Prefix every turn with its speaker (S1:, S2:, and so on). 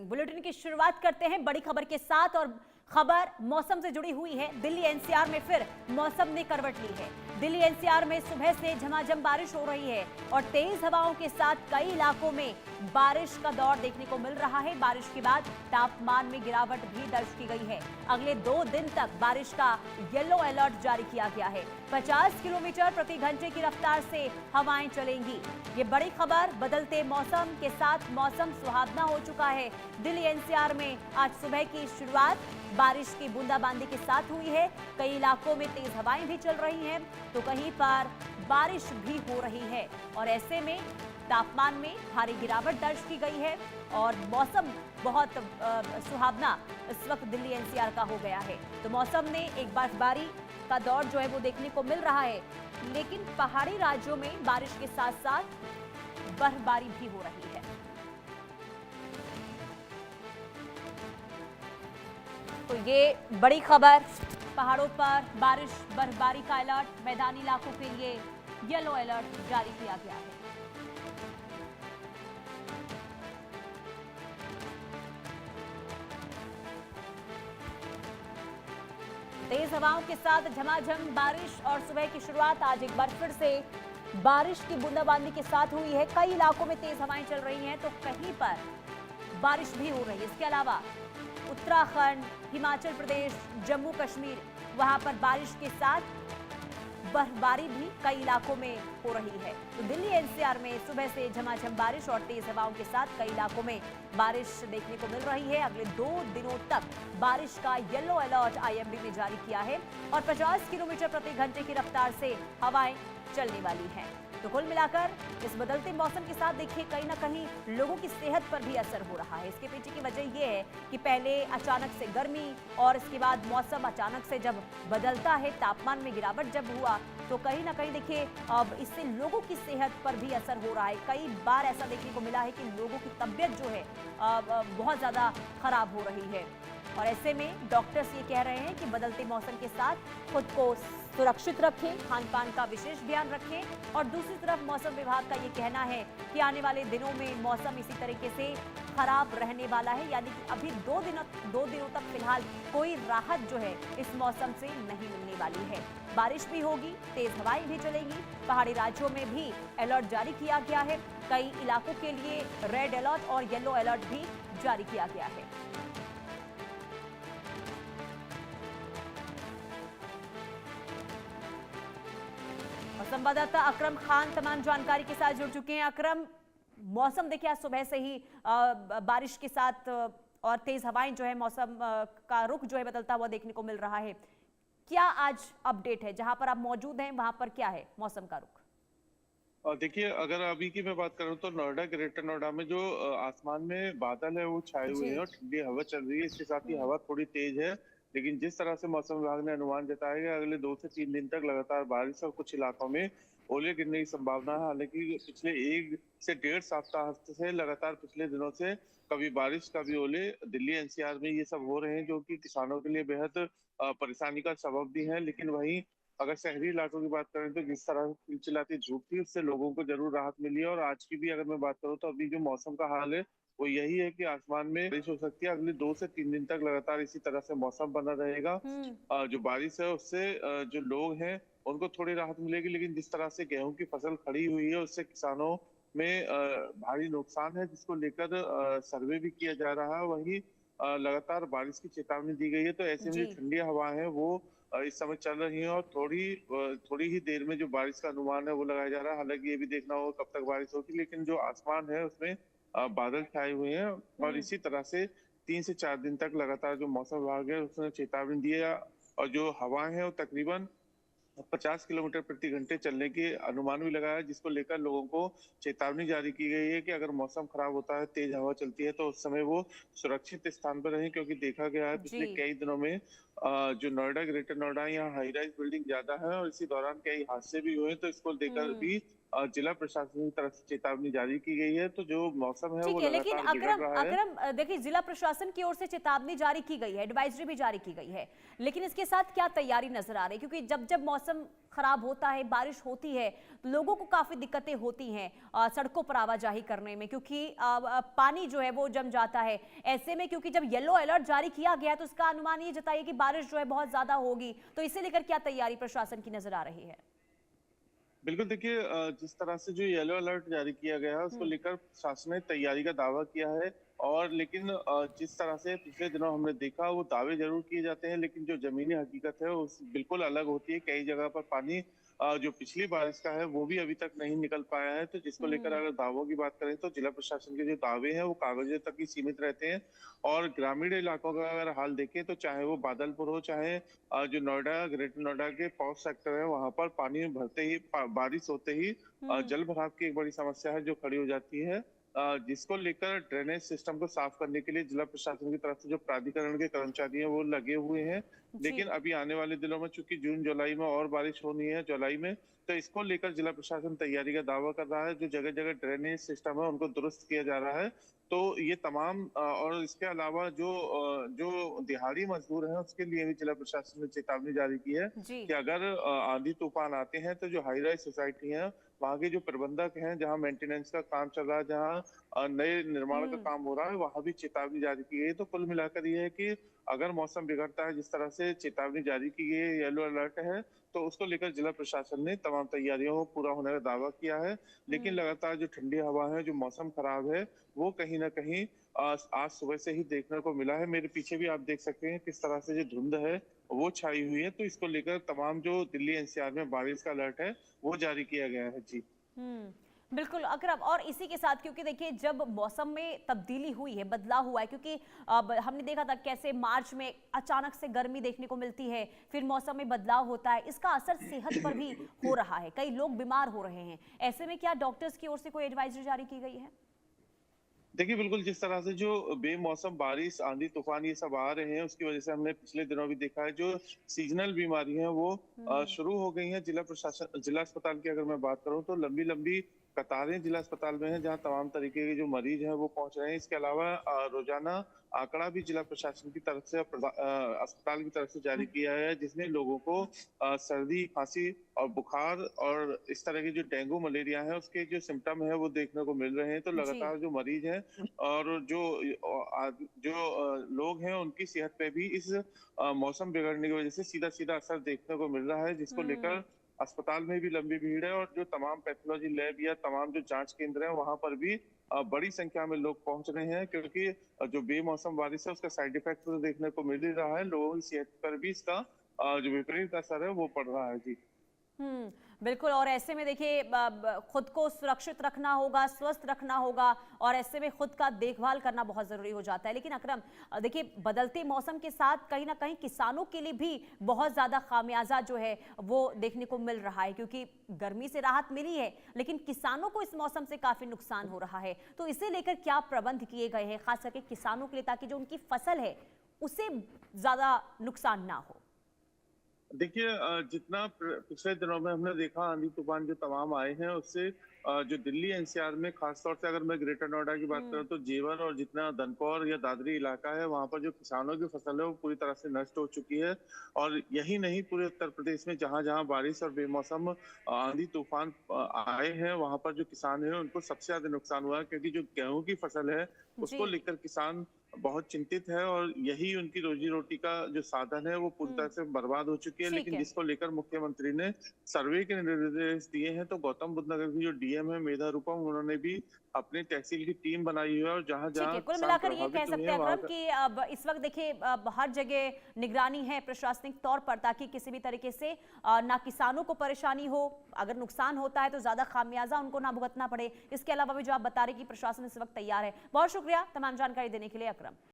S1: Morning bulletin की शुरुआत करते हैं बड़ी खबर के साथ और खबर मौसम से जुड़ी हुई है। दिल्ली एनसीआर में फिर मौसम ने करवट ली है। दिल्ली एनसीआर में सुबह से झमाझम बारिश हो रही है और तेज हवाओं के साथ कई इलाकों में बारिश का दौर देखने को मिल रहा है। बारिश के बाद तापमान में गिरावट भी दर्ज की गई है। अगले 2 दिन तक बारिश का येलो अलर्ट जारी किया गया है। 50 किलोमीटर प्रति घंटे की रफ्तार से हवाएं चलेंगी। ये बड़ी खबर, बदलते मौसम के साथ मौसम सुहावना हो चुका है। दिल्ली एनसीआर में आज सुबह की शुरुआत बारिश की बूंदाबांदी के साथ हुई है। कई इलाकों में तेज हवाएं भी चल रही हैं तो कहीं पर बारिश भी हो रही है और ऐसे में तापमान में भारी गिरावट दर्ज की गई है और मौसम बहुत सुहावना इस वक्त दिल्ली एनसीआर का हो गया है। तो मौसम ने एक बर्फबारी का दौर जो है वो देखने को मिल रहा है, लेकिन पहाड़ी राज्यों में बारिश के साथ साथ बर्फबारी भी हो रही है। तो ये बड़ी खबर, पहाड़ों पर बारिश बर्फबारी का अलर्ट, मैदानी इलाकों के लिए येलो अलर्ट जारी किया गया है। तेज हवाओं के साथ झमाझम बारिश और सुबह की शुरुआत आज एक बार फिर से बारिश की बूंदाबांदी के साथ हुई है। कई इलाकों में तेज हवाएं चल रही हैं तो कहीं पर बारिश भी हो रही है। इसके अलावा उत्तराखंड, हिमाचल प्रदेश, जम्मू कश्मीर, वहां पर बारिश के साथ बर्फबारी भी कई इलाकों में हो रही है। तो दिल्ली एनसीआर में सुबह से झमाझम बारिश और तेज हवाओं के साथ कई इलाकों में बारिश देखने को मिल रही है। अगले 2 दिनों तक बारिश का येलो अलर्ट आईएमडी ने जारी किया है और 50 किलोमीटर प्रति घंटे की रफ्तार से हवाएं चलने वाली हैं। तो कुल मिलाकर इस बदलते मौसम के साथ देखिए कहीं ना कहीं लोगों की सेहत पर भी असर हो रहा है। इसके पीछे की वजह यह है कि पहले अचानक से गर्मी और इसके बाद मौसम अचानक से जब बदलता है, तापमान में गिरावट जब हुआ तो कहीं ना कहीं देखिए अब इससे लोगों की सेहत पर भी असर हो रहा है। कई बार ऐसा देखने को मिला है कि लोगों की तबीयत जो है बहुत ज़्यादा खराब हो रही है और ऐसे में डॉक्टर्स ये कह रहे हैं कि बदलते मौसम के साथ खुद को सुरक्षित रखें, खान पान का विशेष ध्यान रखें और दूसरी तरफ मौसम विभाग का ये कहना है कि आने वाले दिनों में मौसम इसी तरीके से खराब रहने वाला है, यानी कि अभी 2 दिनों तक फिलहाल कोई राहत जो है इस मौसम से नहीं मिलने वाली है। बारिश भी होगी, तेज हवाएं भी चलेंगी। पहाड़ी राज्यों में भी अलर्ट जारी किया गया है। कई इलाकों के लिए रेड अलर्ट और येलो अलर्ट भी जारी किया गया है। संवाददाता अकरम खान तमाम जानकारी के साथ जुड़ चुके हैं। अकरम, मौसम देखिए आज सुबह से ही बारिश के साथ और तेज हवाएं जो है मौसम का रुख जो है बदलता हुआ देखने को मिल रहा है। क्या आज अपडेट है, जहां पर आप मौजूद हैं वहां पर क्या है मौसम का रुख?
S2: देखिए, अगर अभी की मैं बात करूं तो नोएडा, ग्रेटर नोएडा में जो आसमान में बादल है वो छाए हुए हैं और ठंडी हवा चल रही है। इसके साथ ही हवा थोड़ी तेज है, लेकिन जिस तरह से मौसम विभाग ने अनुमान जताया है अगले 2 से 3 दिन तक लगातार बारिश और कुछ इलाकों में ओले गिरने की संभावना है। हालांकि पिछले 1 से 1.5 सप्ताह से लगातार पिछले दिनों से कभी बारिश कभी ओले दिल्ली एनसीआर में ये सब हो रहे हैं, जो कि किसानों के लिए बेहद परेशानी का सबब भी है। लेकिन वहीं अगर शहरी इलाकों की बात करें तो जिस तरह की चिलचिलाती धूप थी उससे लोगों को जरूर राहत मिली है। और आज की भी अगर मैं बात करूं तो अभी जो मौसम का हाल है वो यही है कि आसमान में बारिश हो सकती है। अगले 2 से 3 दिन तक लगातार इसी तरह से मौसम बना रहेगा। जो बारिश है उससे जो लोग हैं उनको थोड़ी राहत मिलेगी, लेकिन जिस तरह से गेहूं की फसल खड़ी हुई है उससे किसानों में भारी नुकसान है, जिसको लेकर सर्वे भी किया जा रहा है। वहीं लगातार बारिश की चेतावनी दी गई है। तो ऐसे में
S1: जी।
S2: जो ठंडी हवा है वो इस समय चल रही है और थोड़ी ही देर में जो बारिश का अनुमान है वो लगाया जा रहा है। हालांकि ये भी देखना होगा कब तक बारिश होगी, लेकिन जो आसमान है उसमें बादल छाए हुए हैं और इसी तरह से 3 से 4 दिन तक लगातार जो मौसम विभाग है उसने चेतावनी दी है। और जो हवाएं हैं वो तकरीबन 50 किलोमीटर प्रति घंटे चलने के अनुमान भी लगाया है, जिसको लेकर लोगों को चेतावनी जारी की गई है कि अगर मौसम खराब होता है, तेज हवा चलती है तो उस समय वो सुरक्षित स्थान पर रहें। क्योंकि देखा गया है
S1: जी।
S2: पिछले कई दिनों में जो नोएडा, ग्रेटर नोएडा, यहाँ हाई राइज बिल्डिंग ज्यादा है और इसी दौरान कई हादसे भी हुए हैं। तो इसको लेकर भी जिला प्रशासन की तरफ से चेतावनी जारी की गई है। तो जो मौसम है वो
S1: ठीक है, लेकिन
S2: लगातार बिगड़
S1: अकरम
S2: रहा है।
S1: अकरम देखिए, जिला प्रशासन की ओर से चेतावनी जारी की गई है, एडवाइजरी भी जारी की गई है, लेकिन इसके साथ क्या तैयारी नजर आ रही है? क्योंकि जब जब मौसम खराब होता है, बारिश होती है, तो लोगों को काफी दिक्कतें होती हैं सड़कों पर आवाजाही करने में, क्योंकि पानी जो है वो जम जाता है। ऐसे में क्योंकि जब येलो अलर्ट जारी किया गया है, तो उसका अनुमान ये जताइए कि बारिश जो है बहुत ज्यादा होगी, तो इसे लेकर क्या तैयारी प्रशासन की नजर आ रही है?
S2: बिल्कुल देखिए, जिस तरह से जो येलो अलर्ट जारी किया गया है उसको लेकर शासन ने तैयारी का दावा किया है। और लेकिन जिस तरह से पिछले दिनों हमने देखा, वो दावे जरूर किए जाते हैं लेकिन जो जमीनी हकीकत है उस बिल्कुल अलग होती है। कई जगह पर पानी जो पिछली बारिश का है वो भी अभी तक नहीं निकल पाया है। तो जिसको लेकर अगर दावों की बात करें तो जिला प्रशासन के जो दावे हैं वो कागजों तक ही सीमित रहते हैं। और ग्रामीण इलाकों का अगर हाल देखें तो चाहे वो बादलपुर हो, चाहे जो नोएडा, ग्रेटर नोएडा के पॉश सेक्टर है, वहां पर पानी भरते ही बारिश होते ही जल भराव की एक बड़ी समस्या है जो खड़ी हो जाती है। जिसको लेकर ड्रेनेज सिस्टम को साफ करने के लिए जिला प्रशासन की तरफ से जो प्राधिकरण के कर्मचारी हैं वो लगे हुए हैं। लेकिन अभी आने वाले दिनों में चूंकि जून जुलाई में और बारिश होनी है जुलाई में, तो इसको लेकर जिला प्रशासन तैयारी का दावा कर रहा है। जो जगह जगह ड्रेनेज सिस्टम है उनको दुरुस्त किया जा रहा है। तो ये तमाम और इसके अलावा जो दिहाड़ी मजदूर हैं उसके लिए भी जिला प्रशासन ने चेतावनी जारी की है
S1: जी।
S2: कि अगर आंधी तूफान आते हैं तो जो हाई राइज सोसाइटी है वहाँ के जो प्रबंधक हैं, जहाँ मेंटेनेंस का काम चल रहा है, जहाँ नए निर्माण का काम हो रहा है, वहाँ भी चेतावनी जारी की गई है। तो कुल मिलाकर ये है कि अगर मौसम बिगड़ता है, जिस तरह से चेतावनी जारी की गई है, येलो अलर्ट है, तो उसको लेकर जिला प्रशासन ने तमाम तैयारियों को पूरा होने का दावा किया है। लेकिन लगातार जो ठंडी हवा है, जो मौसम खराब है, वो कहीं ना कहीं आज सुबह से ही देखने को मिला है। मेरे पीछे भी आप देख सकते हैं किस तरह से जो धुंध है वो छाई हुई है। तो इसको लेकर तमाम जो दिल्ली एनसीआर में बारिश का अलर्ट है वो जारी किया गया है। जी
S1: बिल्कुल अकरम, और इसी के साथ क्योंकि देखिए जब मौसम में तब्दीली हुई है, बदलाव हुआ है, क्योंकि अब हमने देखा था कैसे मार्च में अचानक से गर्मी देखने को मिलती है, फिर मौसम में बदलाव होता है, इसका असर सेहत पर भी हो रहा है, कई लोग बीमार हो रहे हैं। ऐसे में क्या डॉक्टर्स की ओर से कोई एडवाइजरी जारी की गई है?
S2: देखिए, बिल्कुल जिस तरह से जो बेमौसम बारिश, आंधी तूफान ये सब आ रहे हैं, उसकी वजह से हमने पिछले दिनों भी देखा है जो सीजनल बीमारी है वो शुरू हो गई हैं। जिला अस्पताल की अगर मैं बात करूं तो लंबी लंबी कतारें जिला अस्पताल में हैं, जहां तमाम तरीके के जो मरीज हैं वो पहुंच रहे हैं। इसके अलावा रोजाना आंकड़ा भी जिला प्रशासन की तरफ से अस्पताल की तरफ से जारी किया है, जिसमें लोगों को सर्दी, खांसी और बुखार और इस तरह के जो डेंगू, मलेरिया है उसके जो सिम्टम है वो देखने को मिल रहे हैं। तो लगातार जो मरीज हैं और जो लोग हैं उनकी सेहत पे भी इस मौसम बिगड़ने की वजह से सीधा सीधा असर देखने को मिल रहा है। जिसको लेकर अस्पताल में भी लंबी भीड़ है और जो तमाम पैथोलॉजी लैब या तमाम जो जांच केंद्र हैं वहां पर भी बड़ी संख्या में लोग पहुंच रहे हैं, क्योंकि जो बेमौसम बारिश है उसका साइड इफेक्ट तो देखने को मिल ही रहा है। लोगों की सेहत पर भी इसका जो विपरीत असर है वो पड़ रहा है। जी
S1: बिल्कुल, और ऐसे में देखिए खुद को सुरक्षित रखना होगा, स्वस्थ रखना होगा, और ऐसे में खुद का देखभाल करना बहुत जरूरी हो जाता है। लेकिन अकरम देखिए, बदलते मौसम के साथ कहीं ना कहीं किसानों के लिए भी बहुत ज्यादा खामियाजा जो है वो देखने को मिल रहा है, क्योंकि गर्मी से राहत मिली है लेकिन किसानों को इस मौसम से काफी नुकसान हो रहा है। तो इसे लेकर क्या प्रबंध किए गए हैं खास करके किसानों के लिए, ताकि जो उनकी फसल है उसे ज्यादा नुकसान ना हो?
S2: देखिए, जितना पिछले दिनों में हमने देखा आंधी तूफान जो तमाम आए हैं उससे जो दिल्ली एनसीआर में खासतौर से अगर मैं ग्रेटर नोएडा की बात करूं तो जेवर और जितना दनकौर या दादरी इलाका है वहां पर जो किसानों की फसल है वो पूरी तरह से नष्ट हो चुकी है। और यही नहीं, पूरे उत्तर प्रदेश में जहां जहां बारिश और बेमौसम आंधी तूफान आए हैं वहां पर जो किसान है उनको सबसे ज्यादा नुकसान हुआ है, क्योंकि जो गेहूं की फसल है उसको लेकर किसान बहुत चिंतित है और यही उनकी रोजी रोटी का जो साधन है वो पूरी तरह से बर्बाद हो चुकी है। लेकिन जिसको लेकर मुख्यमंत्री ने सर्वे के निर्देश दिए हैं, तो गौतम बुद्ध नगर की जो डीएम है मेधा रूपम, उन्होंने भी अपनी तहसील की टीम बनाई हुई है और जहां जहां
S1: कुल मिलाकर ये कह सकते हैं अकरम कि अब इस वक्त देखिए हर जगह निगरानी है प्रशासनिक तौर पर, ताकि किसी भी तरीके से ना किसानों को परेशानी हो, अगर नुकसान होता है तो ज्यादा खामियाजा उनको ना भुगतना पड़े। इसके अलावा भी जो आप बता रहे कि प्रशासन इस वक्त तैयार है। बहुत शुक्रिया तमाम जानकारी देने के लिए अकरम।